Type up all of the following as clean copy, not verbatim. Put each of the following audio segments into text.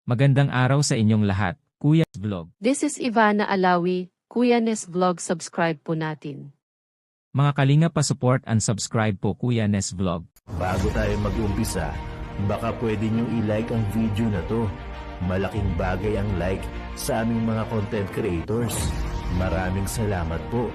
Magandang araw sa inyong lahat, Kuya Vlog. This is Ivana Alawi, Kuya Nes Vlog, subscribe po natin. Mga kalinga pa-support and subscribe po Kuya Nes Vlog. Bago tayo mag-umpisa, baka pwede nyo i-like ang video na to. Malaking bagay ang like sa aming mga content creators. Maraming salamat po.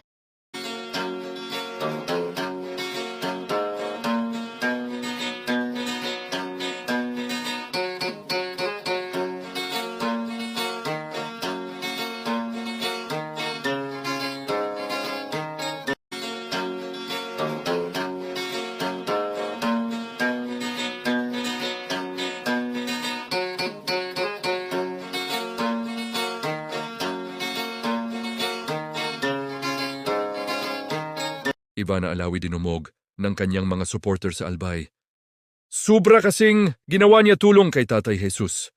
Ivana Alawi dinumog ng kanyang mga supporter sa Albay. Sobra kasing ginawa niya tulong kay Tatay Jesus.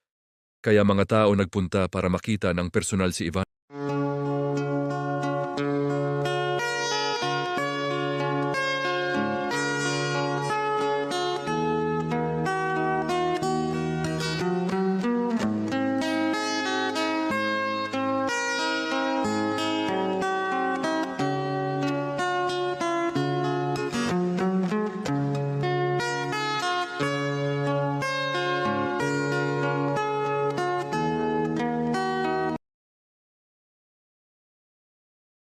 Kaya mga tao nagpunta para makita ng personal si Ivana.